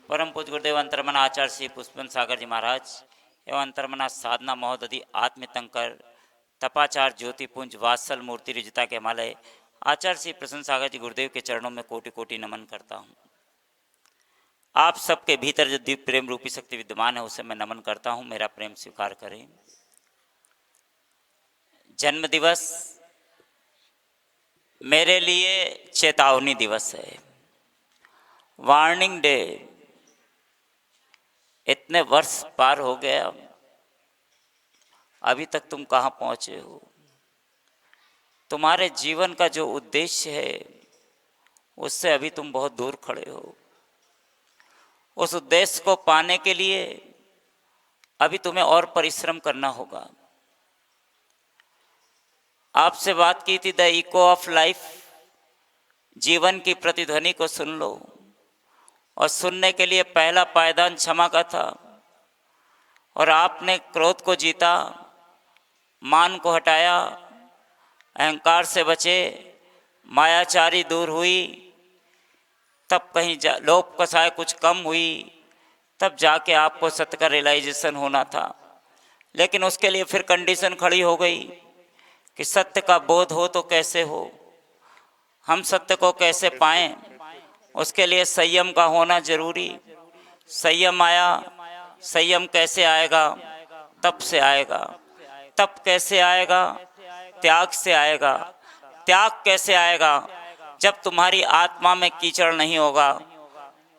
परम पूज्य गुरुदेव अंतर्मना आचार्य श्री पुष्पन सागर जी महाराज एवं अंतर्मना साधना महोदधि आत्मतंकर तपाचार ज्योतिपुंज वात्सल मूर्ति रिजता के हिमालय आचार्य श्री प्रसन्न सागर जी गुरुदेव के चरणों में कोटि कोटि नमन करता हूँ। आप सबके भीतर जो दिव्य प्रेम रूपी शक्ति विद्यमान है उसे मैं नमन करता हूँ। मेरा प्रेम स्वीकार करें। जन्म दिवस मेरे लिए चेतावनी दिवस है, वार्निंग डे। इतने वर्ष पार हो गया, अभी तक तुम कहाँ पहुँचे हो? तुम्हारे जीवन का जो उद्देश्य है उससे अभी तुम बहुत दूर खड़े हो। उस उद्देश्य को पाने के लिए अभी तुम्हें और परिश्रम करना होगा। आपसे बात की थी द इको ऑफ लाइफ, जीवन की प्रतिध्वनि को सुन लो। और सुनने के लिए पहला पायदान क्षमा का था और आपने क्रोध को जीता, मान को हटाया, अहंकार से बचे, मायाचारी दूर हुई, तब कहीं लोभ कसाय कुछ कम हुई, तब जाके आपको सत्य का रियलाइजेशन होना था। लेकिन उसके लिए फिर कंडीशन खड़ी हो गई कि सत्य का बोध हो तो कैसे हो, हम सत्य को कैसे पाएं, उसके लिए संयम का होना जरूरी। संयम आया, संयम कैसे आएगा? तप से आएगा। तप कैसे आएगा? त्याग से आएगा। त्याग कैसे आएगा? जब तुम्हारी आत्मा में कीचड़ नहीं होगा,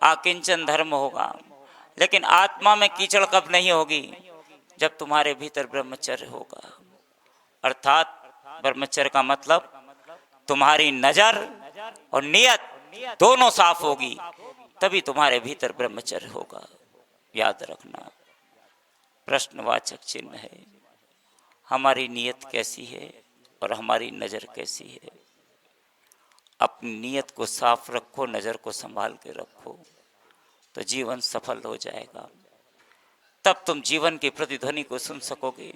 आकिंचन धर्म होगा। लेकिन आत्मा में कीचड़ कब नहीं होगी? जब तुम्हारे भीतर ब्रह्मचर्य होगा। अर्थात ब्रह्मचर्य का मतलब तुम्हारी नजर और नियत दोनों साफ होगी, तभी तुम्हारे भीतर ब्रह्मचर्य होगा। याद रखना, प्रश्नवाचक चिन्ह है, हमारी नियत कैसी है और हमारी नजर कैसी है। अपनी नियत को साफ रखो, नजर को संभाल के रखो, तो जीवन सफल हो जाएगा। तब तुम जीवन की प्रतिध्वनि को सुन सकोगे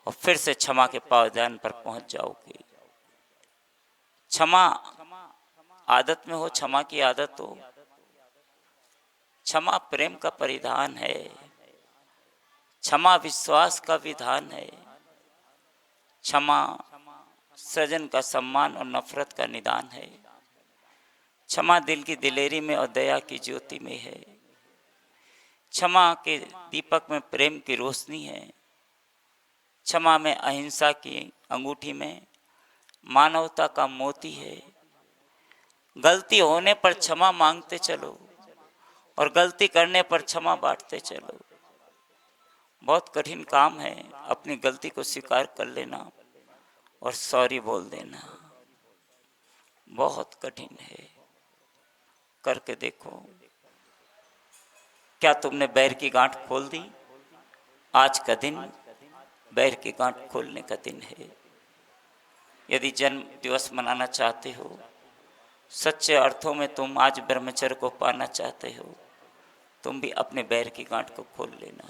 और फिर से क्षमा के पावदान पर पहुंच जाओगे। क्षमा आदत में हो, क्षमा की आदत हो। क्षमा प्रेम का परिधान है, क्षमा विश्वास का विधान है, क्षमा सृजन का सम्मान और नफरत का निदान है। क्षमा दिल की दिलेरी में और दया की ज्योति में है। क्षमा के दीपक में प्रेम की रोशनी है। क्षमा में अहिंसा की अंगूठी में मानवता का मोती है। गलती होने पर क्षमा मांगते चलो और गलती करने पर क्षमा बांटते चलो। बहुत कठिन काम है, अपनी गलती को स्वीकार कर लेना और सॉरी बोल देना। बहुत कठिन है, करके देखो। क्या तुमने बैर की गांठ खोल दी? आज का दिन बैर की गांठ खोलने का दिन है। यदि जन्म दिवस मनाना चाहते हो, सच्चे अर्थों में तुम आज ब्रह्मचर्य को पाना चाहते हो, तुम भी अपने बैर की गांठ को खोल लेना।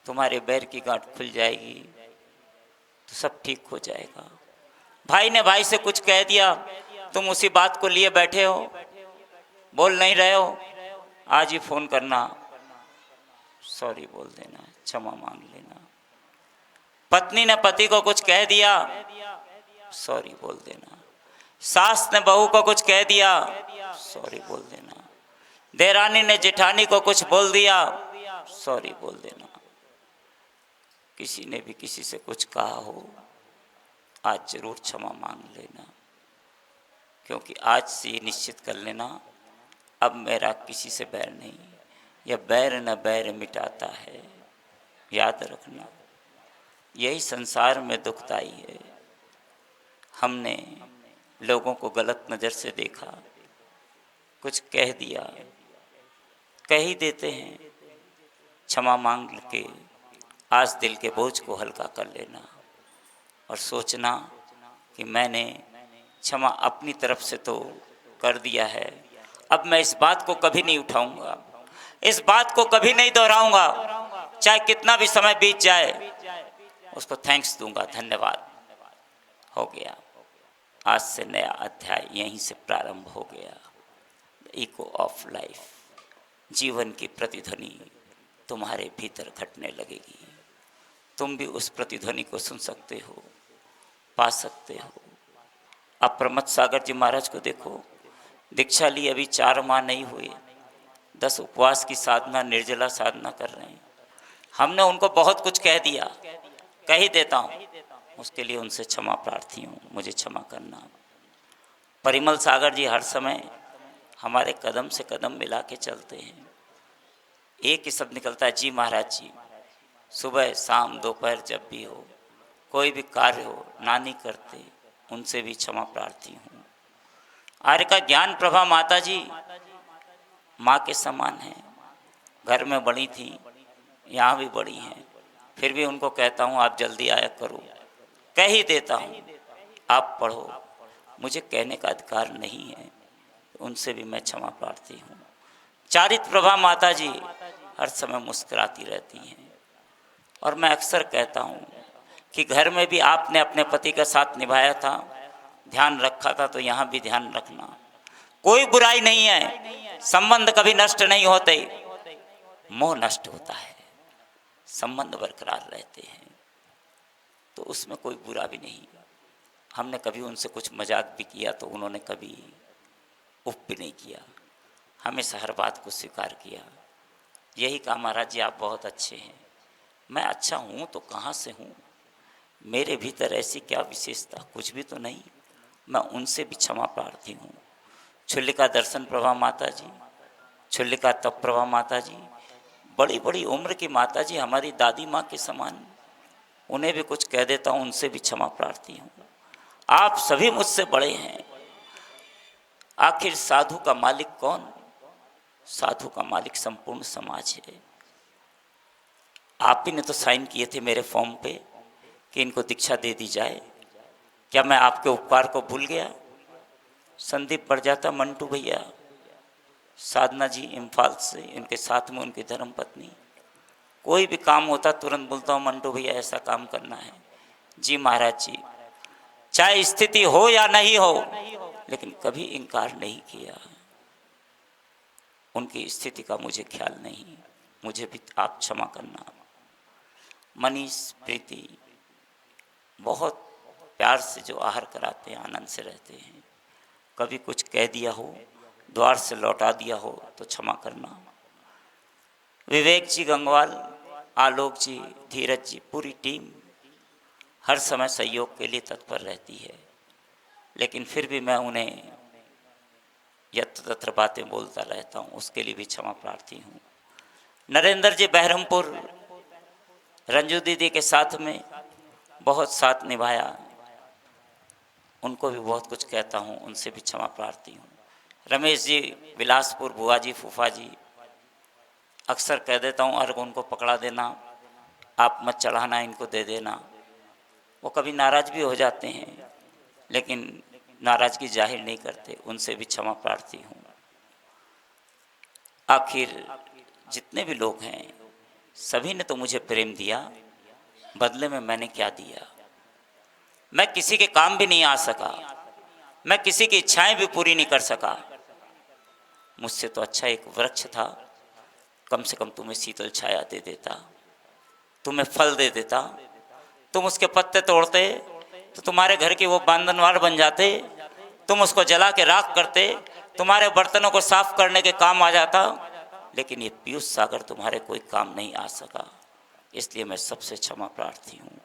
तुम्हारे बैर की गांठ खुल जाएगी तो सब ठीक हो जाएगा। भाई ने भाई से कुछ कह दिया, तुम उसी बात को लिए बैठे हो, बोल नहीं रहे हो, आज ही फोन करना, सॉरी बोल देना, क्षमा मांग लेना। पत्नी ने पति को कुछ कह दिया, सॉरी बोल देना। सास ने बहू को कुछ कह दिया, सॉरी बोल देना। देरानी ने जेठानी को कुछ बोल दिया, सॉरी बोल देना। किसी ने भी किसी से कुछ कहा हो, आज जरूर क्षमा मांग लेना, क्योंकि आज से ये निश्चित कर लेना, अब मेरा किसी से बैर नहीं। यह बैर न बैर मिटाता है। याद रखना, यही संसार में दुखदाई है। हमने लोगों को गलत नज़र से देखा, कुछ कह दिया, कह ही देते हैं। क्षमा मांग के आज दिल के बोझ को हल्का कर लेना और सोचना कि मैंने क्षमा अपनी तरफ से तो कर दिया है, अब मैं इस बात को कभी नहीं उठाऊंगा, इस बात को कभी नहीं दोहराऊंगा। चाहे कितना भी समय बीत जाए, उसको थैंक्स दूंगा, धन्यवाद। हो गया, आज से नया अध्याय यहीं से प्रारंभ हो गया। Eco of life. जीवन की प्रतिध्वनि तुम्हारे भीतर घटने लगेगी। तुम भी उस प्रतिध्वनि को सुन सकते हो, पा सकते हो। अब प्रमथ सागर जी महाराज को देखो, दीक्षा ली अभी 4 माह नहीं हुए, 10 उपवास की साधना, निर्जला साधना कर रहे हैं। हमने उनको बहुत कुछ कह दिया, कह ही देता हूँ, उसके लिए उनसे क्षमा प्रार्थी हूँ, मुझे क्षमा करना। परिमल सागर जी हर समय हमारे कदम से कदम मिला के चलते हैं। एक ही शब्द निकलता है, जी महाराज जी। सुबह शाम दोपहर जब भी हो, कोई भी कार्य हो, ना नहीं करते, उनसे भी क्षमा प्रार्थी हूँ। आर्य का ज्ञान प्रभा माता जी माँ के समान है, घर में बड़ी थी, यहाँ भी बड़ी हैं, फिर भी उनको कहता हूँ आप जल्दी आया करो, कह ही देता हूँ आप पढ़ो, मुझे कहने का अधिकार नहीं है, उनसे भी मैं क्षमा प्रार्थी हूँ। चारित्र प्रभा माता जी हर समय मुस्कुराती रहती हैं, और मैं अक्सर कहता हूँ कि घर में भी आपने अपने पति का साथ निभाया था, ध्यान रखा था, तो यहाँ भी ध्यान रखना। कोई बुराई नहीं है, संबंध कभी नष्ट नहीं होते, मोह नष्ट होता है, संबंध बरकरार रहते हैं, तो उसमें कोई बुरा भी नहीं। हमने कभी उनसे कुछ मजाक भी किया तो उन्होंने कभी उफ भी नहीं किया, हमेशा हर बात को स्वीकार किया। यही कहा महाराज जी आप बहुत अच्छे हैं। मैं अच्छा हूँ तो कहाँ से हूँ, मेरे भीतर ऐसी क्या विशेषता, कुछ भी तो नहीं। मैं उनसे भी क्षमा प्रार्थी हूँ। छुल्लिका दर्शन प्रभा माता जी, छुल्लिका तप प्रभा माता जी, बड़ी बड़ी उम्र की माता जी, हमारी दादी माँ के समान, उन्हें भी कुछ कह देता हूँ, उनसे भी क्षमा प्रार्थी हूँ। आप सभी मुझसे बड़े हैं। आखिर साधु का मालिक कौन? साधु का मालिक संपूर्ण समाज है। आप ही ने तो साइन किए थे मेरे फॉर्म पे कि इनको दीक्षा दे दी जाए। क्या मैं आपके उपकार को भूल गया? संदीप बरजाता, मंटू भैया, साधना जी इम्फाल से, इनके साथ में उनकी धर्म पत्नी, कोई भी काम होता तुरंत बोलता हूँ मंटू भैया ऐसा काम करना है। जी महाराज जी, चाहे स्थिति हो या नहीं हो, लेकिन कभी इनकार नहीं किया। उनकी स्थिति का मुझे ख्याल नहीं, मुझे भी आप क्षमा करना। मनीष, प्रीति, बहुत प्यार से जो आहार कराते हैं, आनंद से रहते हैं। कभी कुछ कह दिया हो, द्वार से लौटा दिया हो तो क्षमा करना। विवेक जी गंगवाल, आलोक जी, धीरज जी, पूरी टीम हर समय सहयोग के लिए तत्पर रहती है, लेकिन फिर भी मैं उन्हें यत्र तत्र बातें बोलता रहता हूँ, उसके लिए भी क्षमा प्रार्थी हूँ। नरेंद्र जी बहरमपुर, रंजू दीदी के साथ में बहुत साथ निभाया, उनको भी बहुत कुछ कहता हूँ, उनसे भी क्षमा प्रार्थी हूँ। रमेश जी बिलासपुर, बुआ जी, फूफा जी, अक्सर कह देता हूँ अर्घ उनको पकड़ा देना, आप मत चढ़ाना, इनको दे देना। वो कभी नाराज भी हो जाते हैं, लेकिन नाराजगी जाहिर नहीं करते, उनसे भी क्षमा प्रार्थी हूँ। आखिर जितने भी लोग हैं, सभी ने तो मुझे प्रेम दिया, बदले में मैंने क्या दिया? मैं किसी के काम भी नहीं आ सका, मैं किसी की इच्छाएं भी पूरी नहीं कर सका। मुझसे तो अच्छा एक वृक्ष था, कम से कम तुम्हें शीतल छाया दे देता, तुम्हें फल दे देता। तुम उसके पत्ते तोड़ते तो तुम्हारे घर की वो बांधनवार बन जाते, तुम उसको जला के राख करते, तुम्हारे बर्तनों को साफ करने के काम आ जाता। लेकिन ये पीयूष सागर तुम्हारे कोई काम नहीं आ सका, इसलिए मैं सबसे क्षमा प्रार्थी हूँ।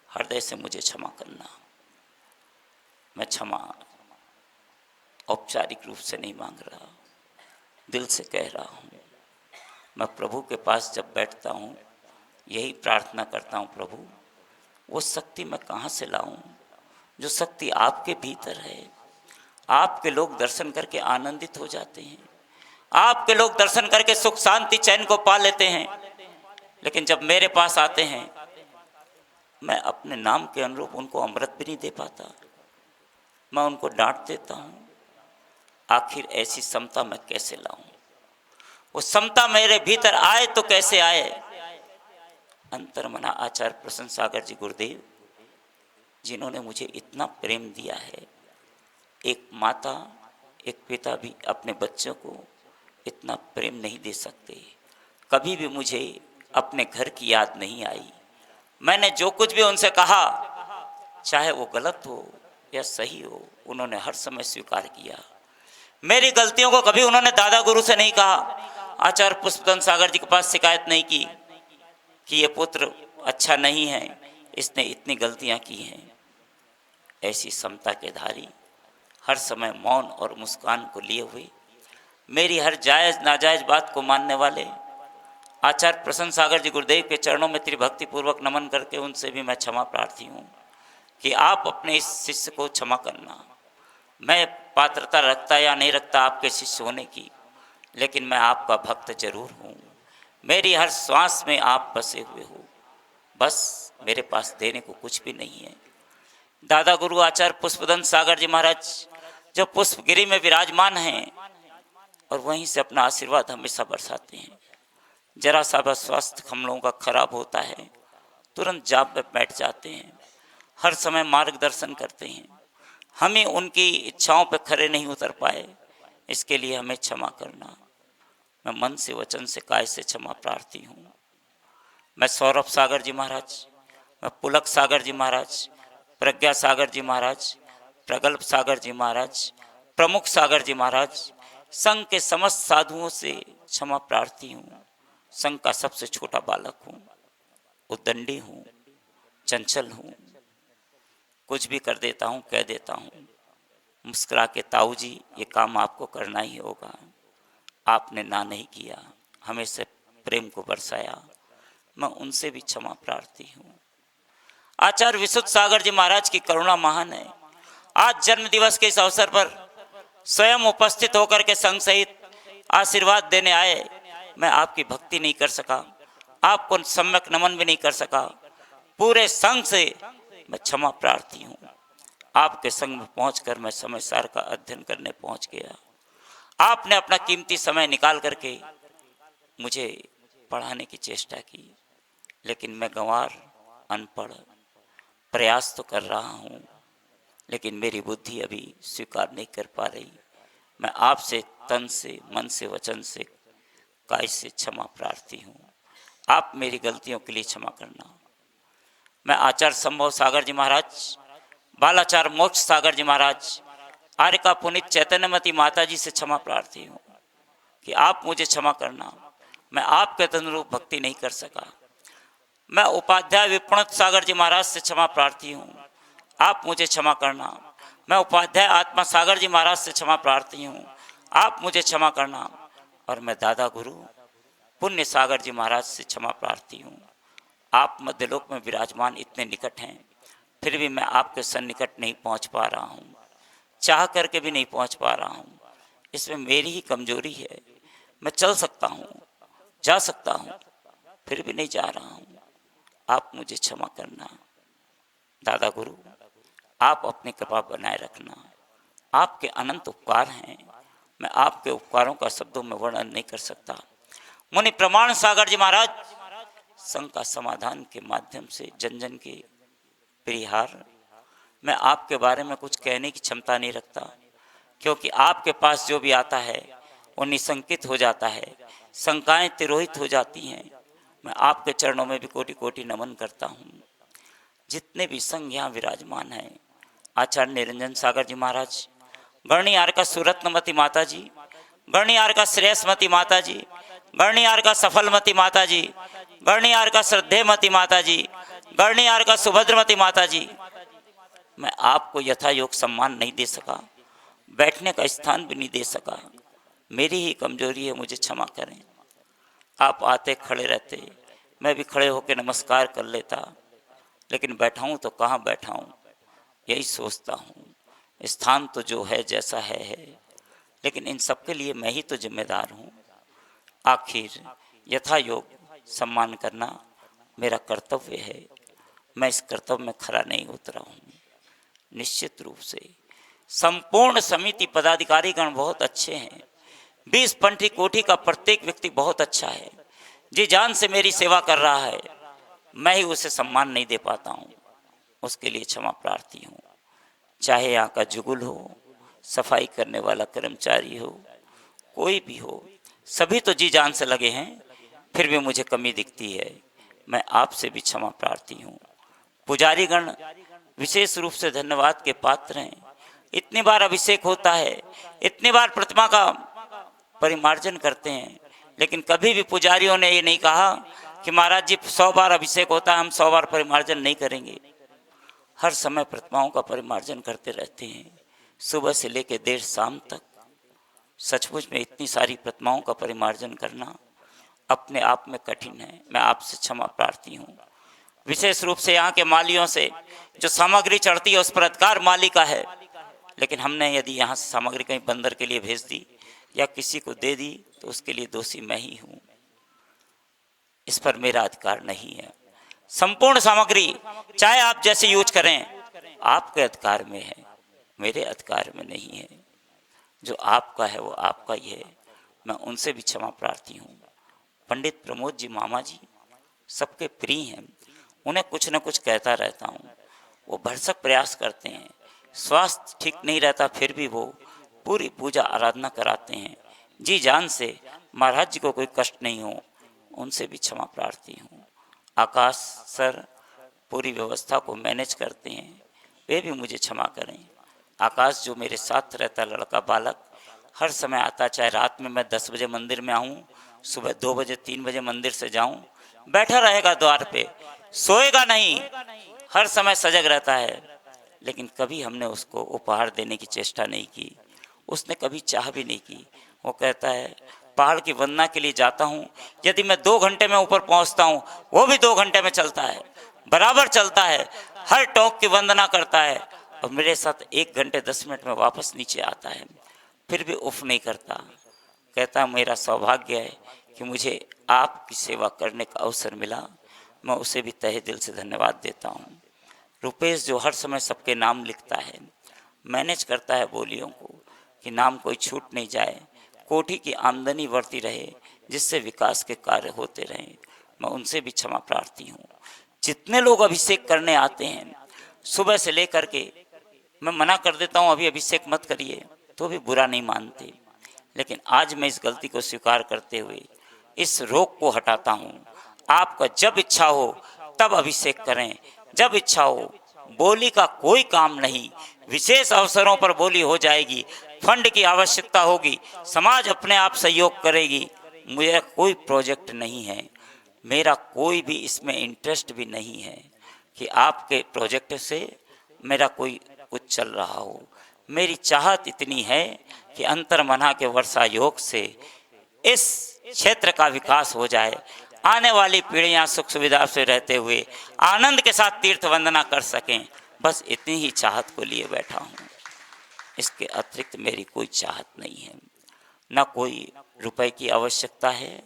हृदय से मुझे क्षमा करना। मैं क्षमा औपचारिक रूप से नहीं मांग रहा, दिल से कह रहा हूँ। मैं प्रभु के पास जब बैठता हूँ, यही प्रार्थना करता हूँ, प्रभु वो शक्ति मैं कहाँ से लाऊं, जो शक्ति आपके भीतर है। आपके लोग दर्शन करके आनंदित हो जाते हैं, आपके लोग दर्शन करके सुख शांति चैन को पा लेते हैं, लेकिन जब मेरे पास आते हैं, मैं अपने नाम के अनुरूप उनको अमृत भी नहीं दे पाता, मैं उनको डांट देता हूँ। आखिर ऐसी समता मैं कैसे लाऊं? वो समता मेरे भीतर आए तो कैसे आए? अंतर्मना आचार्य प्रसन्न सागर जी गुरुदेव, जिन्होंने मुझे इतना प्रेम दिया है, एक माता एक पिता भी अपने बच्चों को इतना प्रेम नहीं दे सकते। कभी भी मुझे अपने घर की याद नहीं आई। मैंने जो कुछ भी उनसे कहा, चाहे वो गलत हो या सही हो, उन्होंने हर समय स्वीकार किया। मेरी गलतियों को कभी उन्होंने दादा गुरु से नहीं कहा, आचार्य पुष्पदंत सागर जी के पास शिकायत नहीं की कि ये पुत्र अच्छा नहीं है, इसने इतनी गलतियां की हैं। ऐसी समता के धारी, हर समय मौन और मुस्कान को लिए हुए, मेरी हर जायज़ नाजायज़ बात को मानने वाले आचार्य प्रसन्न सागर जी गुरुदेव के चरणों में त्रिभक्ति पूर्वक नमन करके उनसे भी मैं क्षमा प्रार्थी हूँ कि आप अपने इस शिष्य को क्षमा करना। मैं पात्रता रखता या नहीं रखता आपके शिष्य होने की, लेकिन मैं आपका भक्त जरूर हूँ। मेरी हर श्वास में आप बसे हुए हो, बस मेरे पास देने को कुछ भी नहीं है। दादा गुरु आचार्य पुष्पदंत सागर जी महाराज जो पुष्पगिरी में विराजमान हैं और वहीं से अपना आशीर्वाद हमेशा बरसाते हैं। जरा सा बस स्वास्थ्य हम लोगों का खराब होता है, तुरंत जाप में बैठ जाते हैं, हर समय मार्गदर्शन करते हैं। हमें उनकी इच्छाओं पर खरे नहीं उतर पाए, इसके लिए हमें क्षमा करना। मैं मन से, वचन से, काय से क्षमा प्रार्थी हूँ। मैं सौरभ सागर जी महाराज, मैं पुलक सागर जी महाराज, प्रज्ञा सागर जी महाराज, प्रगल्भ सागर जी महाराज, प्रमुख सागर जी महाराज, संघ के समस्त साधुओं से क्षमा प्रार्थी हूँ। संघ का सबसे छोटा बालक हूँ, उद्दंडी हूँ, चंचल हूँ, कुछ भी कर देता हूँ, कह देता हूँ। मुस्कुरा के ताऊ जी ये काम आपको करना ही होगा, आपने ना नहीं किया, हमें प्रेम को बरसाया, मैं उनसे भी क्षमा प्रार्थी हूँ। आचार्य विशुद्ध सागर जी महाराज की करुणा महान है। आज जन्म दिवस के इस अवसर पर स्वयं उपस्थित होकर के संघ सहित आशीर्वाद देने आए, मैं आपकी भक्ति नहीं कर सका, आपको सम्यक नमन भी नहीं कर सका। पूरे संघ से मैं क्षमा प्रार्थी हूँ। आपके संग में पहुंचकर मैं समय सार का अध्ययन करने पहुंच गया। आपने अपना कीमती समय निकाल करके मुझे पढ़ाने की चेष्टा की, लेकिन मैं गंवार, अनपढ़, प्रयास तो कर रहा हूँ, लेकिन मेरी बुद्धि अभी स्वीकार नहीं कर पा रही। मैं आपसे तन से, मन से, वचन से, काय से क्षमा प्रार्थी हूँ। आप मेरी गलतियों के लिए क्षमा करना। मैं आचार्य संभव सागर जी महाराज, बालाचार्य मोक्ष सागर जी महाराज, आर्य का पुनीत चैतन्यमती माता जी से क्षमा प्रार्थी हूँ कि आप मुझे क्षमा करना। मैं आपके तदनुरूप भक्ति नहीं कर सका। मैं उपाध्याय विपुणत सागर जी महाराज से क्षमा प्रार्थी हूँ, आप मुझे क्षमा करना। मैं उपाध्याय आत्मा सागर जी महाराज से क्षमा प्रार्थी हूँ, आप मुझे क्षमा करना। और मैं दादा गुरु पुण्य सागर जी महाराज से क्षमा प्रार्थी हूँ। आप मध्यलोक में विराजमान इतने निकट हैं, फिर भी मैं आपके सन्निकट नहीं पहुँच पा रहा हूँ, चाह करके भी नहीं पहुँच पा रहा हूँ। इसमें मेरी ही कमजोरी है। मैं चल सकता हूँ, जा सकता हूँ, फिर भी नहीं जा रहा हूँ। आप मुझे क्षमा करना। दादा गुरु आप अपनी कृपा बनाए रखना। आपके अनंत उपकार हैं, मैं आपके उपकारों का शब्दों में वर्णन नहीं कर सकता। मुनि प्रमाण सागर जी महाराज संघ का समाधान के माध्यम से जन जन के परिहार, मैं आपके बारे में कुछ कहने की क्षमता नहीं रखता, क्योंकि आपके पास जो भी आता है वो निशंकित हो जाता है, शंकाएं तिरोहित हो जाती हैं। मैं आपके चरणों में भी कोटि कोटि नमन करता हूँ। जितने भी संघ यहाँ विराजमान हैं, आचार्य निरंजन सागर जी महाराज, गणियार का सुरत्नमती माता जी, गणियार का श्रेयसमती माता जी, गणियार का सफलमती माता जी, गणियार का श्रद्धेमती माता जी, गणियार का सुभद्रमती माता जी, मैं आपको यथा योग सम्मान नहीं दे सका, बैठने का स्थान भी नहीं दे सका। मेरी ही कमजोरी है, मुझे क्षमा करें। आप आते खड़े रहते, मैं भी खड़े होकर नमस्कार कर लेता, लेकिन बैठा हूँ तो कहाँ बैठा हूँ, यही सोचता हूँ। स्थान तो जो है जैसा है, लेकिन इन सब के लिए मैं ही तो जिम्मेदार हूँ। आखिर यथा योग सम्मान करना मेरा कर्तव्य है। मैं इस कर्तव्य में खरा नहीं उतरा हूँ। निश्चित रूप से संपूर्ण समिति पदाधिकारीगण बहुत अच्छे हैं। 20 पंथी कोटि का प्रत्येक व्यक्ति बहुत अच्छा है, जी जान से मेरी सेवा कर रहा है। मैं ही उसे सम्मान नहीं दे पाता हूँ, उसके लिए क्षमा प्रार्थी हूँ। चाहे यहाँ का जुगुल हो, सफाई करने वाला कर्मचारी हो, कोई भी हो, सभी तो जी जान से लगे हैं, फिर भी मुझे कमी दिखती है, मैं आपसे भी क्षमा प्रार्थी हूँ। पुजारीगण विशेष रूप से धन्यवाद के पात्र हैं। इतनी बार अभिषेक होता है, इतनी बार प्रतिमा का परिमार्जन करते हैं, लेकिन कभी भी पुजारियों ने ये नहीं कहा कि महाराज जी 100 बार अभिषेक होता है, हम 100 बार परिमार्जन नहीं करेंगे। हर समय प्रतिमाओं का परिमार्जन करते रहते हैं, सुबह से लेकर देर शाम तक। सचमुच में इतनी सारी प्रतिमाओं का परिमार्जन करना अपने आप में कठिन है। मैं आपसे क्षमा प्रार्थी हूँ। विशेष रूप से यहाँ के मालियों से जो सामग्री चढ़ती है उस पर अधिकार माली का है, लेकिन हमने यदि यहाँ से सामग्री कहीं बंदर के लिए भेज दी या किसी को दे दी तो उसके लिए दोषी मैं ही हूँ। इस पर मेरा अधिकार नहीं है। संपूर्ण सामग्री चाहे आप जैसे यूज करें आपके अधिकार में है, मेरे अधिकार में नहीं है। जो आपका है वो आपका ही है। मैं उनसे भी क्षमा प्रार्थी हूँ। पंडित प्रमोद जी मामा जी सबके प्रिय हैं, उन्हें कुछ न कुछ कहता रहता हूँ। वो भरसक प्रयास करते हैं, स्वास्थ्य ठीक नहीं रहता फिर भी वो पूरी पूजा आराधना कराते हैं जी जान से। महाराज जी को कोई कष्ट नहीं हो, उनसे भी क्षमा प्रार्थी हूँ। आकाश सर पूरी व्यवस्था को मैनेज करते हैं, वे भी मुझे क्षमा करें। आकाश जो मेरे साथ रहता लड़का बालक हर समय आता, चाहे रात में मैं 10 बजे मंदिर में आऊँ, सुबह 2 बजे 3 बजे मंदिर से जाऊँ, बैठा रहेगा द्वार पे, सोएगा नहीं, हर समय सजग रहता है। लेकिन कभी हमने उसको उपहार देने की चेष्टा नहीं की, उसने कभी चाह भी नहीं की। वो कहता है पहाड़ की वंदना के लिए जाता हूँ, यदि मैं 2 घंटे में ऊपर पहुँचता हूँ वो भी 2 घंटे में चलता है, बराबर चलता है, हर टोक की वंदना करता है और मेरे साथ 1 घंटे 10 मिनट में वापस नीचे आता है, फिर भी उफ नहीं करता। कहता मेरा सौभाग्य है कि मुझे आपकी सेवा करने का अवसर मिला। मैं उसे भी तहे दिल से धन्यवाद देता हूँ। रुपेश जो हर समय सबके नाम लिखता है, मैनेज करता है बोलियों को कि नाम कोई छूट नहीं जाए, कोठी की आमदनी बढ़ती रहे, जिससे विकास के कार्य होते रहें। मैं उनसे भी क्षमा प्रार्थी हूँ। जितने लोग अभिषेक करने आते हैं सुबह से लेकर के, मैं मना कर देता हूँ अभी अभिषेक मत करिए, तो भी बुरा नहीं मानते। लेकिन आज मैं इस गलती को स्वीकार करते हुए इस रोग को हटाता हूँ। आपका जब इच्छा हो तब अभिषेक करें, जब इच्छा हो। बोली का कोई काम नहीं, विशेष अवसरों पर बोली हो जाएगी, फंड की आवश्यकता होगी, समाज अपने आप सहयोग करेगी। मुझे कोई प्रोजेक्ट नहीं है, मेरा कोई भी इसमें इंटरेस्ट भी नहीं है कि आपके प्रोजेक्ट से मेरा कोई कुछ चल रहा हो। मेरी चाहत इतनी है कि अंतर्मना के वर्षा योग से इस क्षेत्र का विकास हो जाए, आने वाली पीढ़ियां सुख सुविधा से रहते हुए आनंद के साथ तीर्थ वंदना कर सकें। बस इतनी ही चाहत को लिए बैठा हूँ, इसके अतिरिक्त मेरी कोई चाहत नहीं है। न कोई रुपए की आवश्यकता है,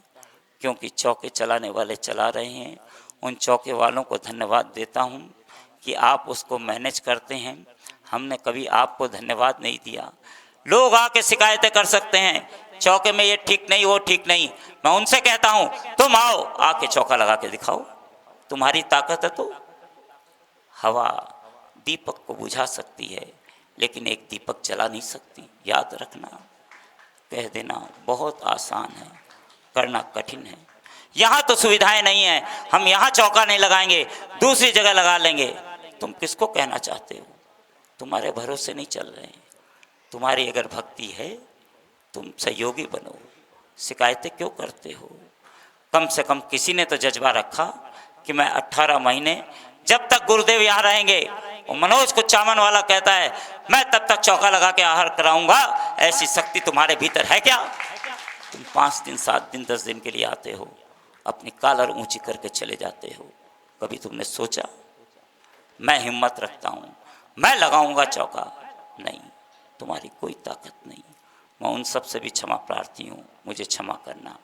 क्योंकि चौके चलाने वाले चला रहे हैं। उन चौके वालों को धन्यवाद देता हूँ कि आप उसको मैनेज करते हैं। हमने कभी आपको धन्यवाद नहीं दिया। लोग आके शिकायतें कर सकते हैं, चौके में ये ठीक नहीं वो ठीक नहीं। मैं उनसे कहता हूँ तुम आओ, आके चौका लगा के दिखाओ, तुम्हारी ताकत है तो। हवा दीपक को बुझा सकती है, लेकिन एक दीपक जला नहीं सकती, याद रखना। कह देना बहुत आसान है, करना कठिन है। यहाँ तो सुविधाएं नहीं है, हम यहाँ चौका नहीं लगाएंगे, दूसरी जगह लगा लेंगे। तुम किसको कहना चाहते हो? तुम्हारे भरोसे नहीं चल रहे हैं। तुम्हारी अगर भक्ति है तुम सहयोगी बनो, शिकायतें क्यों करते हो? कम से कम किसी ने तो जज्बा रखा कि मैं 18 महीने जब तक गुरुदेव यहाँ रहेंगे। और मनोज कुचामन वाला कहता है मैं तब तक चौका लगा के आहार कराऊंगा। ऐसी शक्ति तुम्हारे भीतर है क्या? तुम 5 दिन 7 दिन 10 दिन के लिए आते हो, अपनी कॉलर ऊंची करके चले जाते हो। कभी तुमने सोचा मैं हिम्मत रखता हूँ, मैं लगाऊंगा चौका? नहीं, तुम्हारी कोई ताकत नहीं। मैं उन सब से भी क्षमा प्रार्थी हूँ, मुझे क्षमा करना।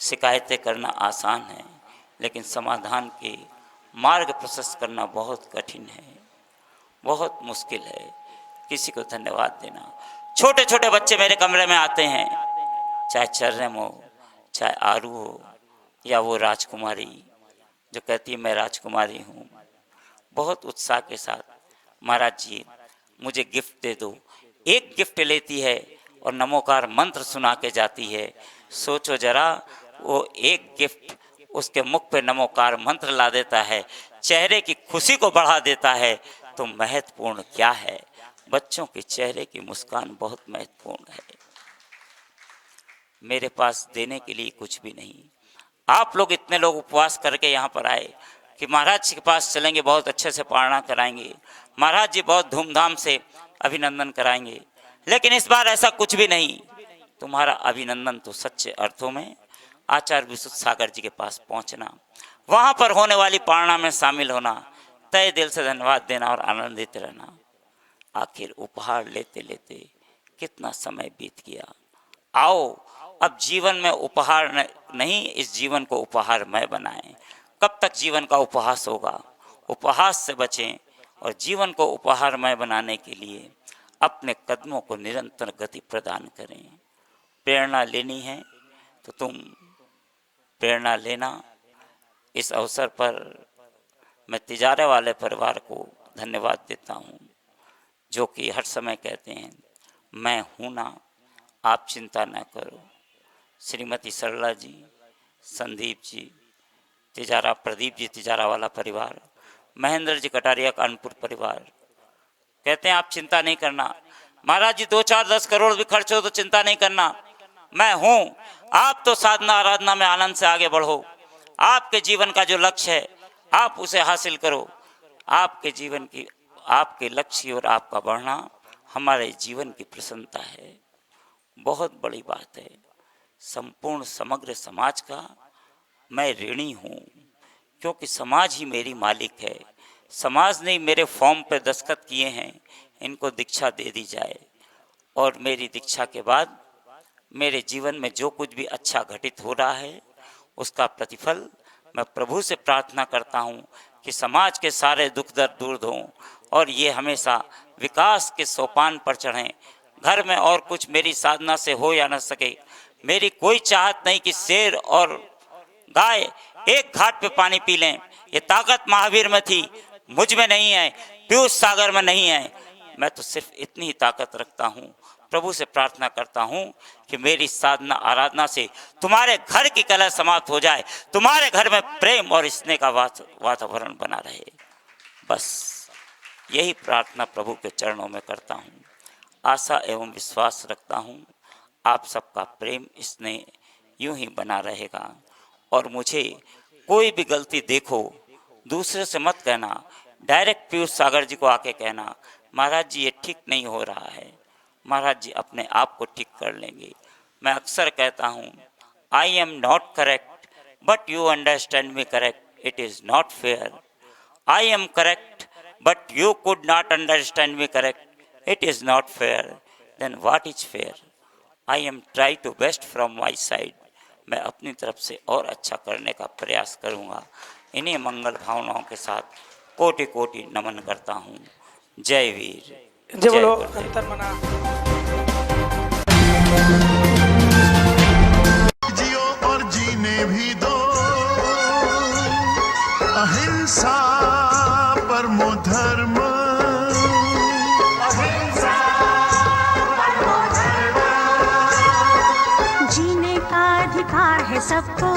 शिकायतें करना आसान है, लेकिन समाधान के मार्ग प्रशस्त करना बहुत कठिन है, बहुत मुश्किल है। किसी को धन्यवाद देना। छोटे छोटे बच्चे मेरे कमरे में आते हैं, चाहे चर्रम हो, चाहे आरू हो, या वो राजकुमारी जो कहती है मैं राजकुमारी हूँ, बहुत उत्साह के साथ महाराज जी मुझे गिफ्ट दे दो। एक गिफ्ट लेती है और नमोकार मंत्र सुना के जाती है। सोचो जरा, वो एक गिफ्ट उसके मुख पे नमोकार मंत्र ला देता है, चेहरे की खुशी को बढ़ा देता है, तो महत्वपूर्ण क्या है। बच्चों के चेहरे की मुस्कान बहुत महत्वपूर्ण है। मेरे पास देने के लिए कुछ भी नहीं। आप लोग इतने लोग उपवास करके यहाँ पर आए कि महाराज जी के पास चलेंगे, बहुत अच्छे से पारणा कराएंगे, महाराज जी बहुत धूमधाम से अभिनंदन कराएंगे, लेकिन इस बार ऐसा कुछ भी नहीं। तुम्हारा अभिनंदन तो सच्चे अर्थों में आचार्य विशुद्ध सागर जी के पास पहुंचना, वहां पर होने वाली पारणा में शामिल होना, तय दिल से धन्यवाद देना और आनंदित रहना। आखिर उपहार लेते लेते कितना समय बीत गया। आओ अब जीवन में उपहार नहीं, इस जीवन को उपहारमय बनाएं। कब तक जीवन का उपहास होगा? उपहास से बचें और जीवन को उपहारमय बनाने के लिए अपने कदमों को निरंतर गति प्रदान करें। प्रेरणा लेनी है तो तुम प्रेरणा लेना। इस अवसर पर मैं तिजारे वाले परिवार को धन्यवाद देता हूँ, जो कि हर समय कहते हैं मैं हूँ ना, आप चिंता न करो। श्रीमती सरला जी, संदीप जी तिजारा, प्रदीप जी तिजारा वाला परिवार, महेंद्र जी कटारिया कानपुर परिवार कहते हैं आप चिंता नहीं करना, महाराज जी 2-4-10 करोड़ भी खर्च हो तो चिंता नहीं करना, मैं हूँ। आप तो साधना आराधना में आनंद से आगे बढ़ो, आपके जीवन का जो लक्ष्य है आप उसे हासिल करो। आपके जीवन की, आपके लक्ष्य की ओर आपका बढ़ना हमारे जीवन की प्रसन्नता है, बहुत बड़ी बात है। संपूर्ण समग्र समाज का मैं ऋणी हूँ, क्योंकि समाज ही मेरी मालिक है। समाज ने मेरे फॉर्म पर दस्तखत किए हैं, इनको दीक्षा दे दी जाए, और मेरी दीक्षा के बाद मेरे जीवन में जो कुछ भी अच्छा घटित हो रहा है उसका प्रतिफल मैं प्रभु से प्रार्थना करता हूँ कि समाज के सारे दुख दर्द दूर हों और ये हमेशा विकास के सोपान पर चढ़ें। घर में और कुछ मेरी साधना से हो या न सके, मेरी कोई चाहत नहीं कि शेर और गाय एक घाट पे पानी पी लें। ये ताकत महावीर में थी, मुझ में नहीं है, पीयूष सागर में नहीं है। मैं तो सिर्फ इतनी ही ताकत रखता हूँ। प्रभु से प्रार्थना करता हूँ कि मेरी साधना आराधना से तुम्हारे घर की कलह समाप्त हो जाए, तुम्हारे घर में प्रेम और स्नेह का वातावरण बना रहे। बस यही प्रार्थना प्रभु के चरणों में करता हूँ। आशा एवं विश्वास रखता हूँ आप सबका प्रेम स्नेह यूं ही बना रहेगा। और मुझे कोई भी गलती देखो दूसरे से मत कहना, डायरेक्ट पीयूष सागर जी को आके कहना महाराज जी ये ठीक नहीं हो रहा है, महाराज जी अपने आप को ठीक कर लेंगे। मैं अक्सर कहता हूँ I am not correct but you understand me correct, it is not fair. I am correct but you could not understand me correct, it is not fair, then what is fair. I am try to best from my side. मैं अपनी तरफ से और अच्छा करने का प्रयास करूँगा। इन्हीं मंगल भावनाओं के साथ कोटि कोटि नमन करता हूँ। जय वीर, जय बोलो अंतर्मना। जियो और जीने भी दो, अहिंसा परमो धर्म, अहिंसा परमो धर्म। जीने का अधिकार है सबको,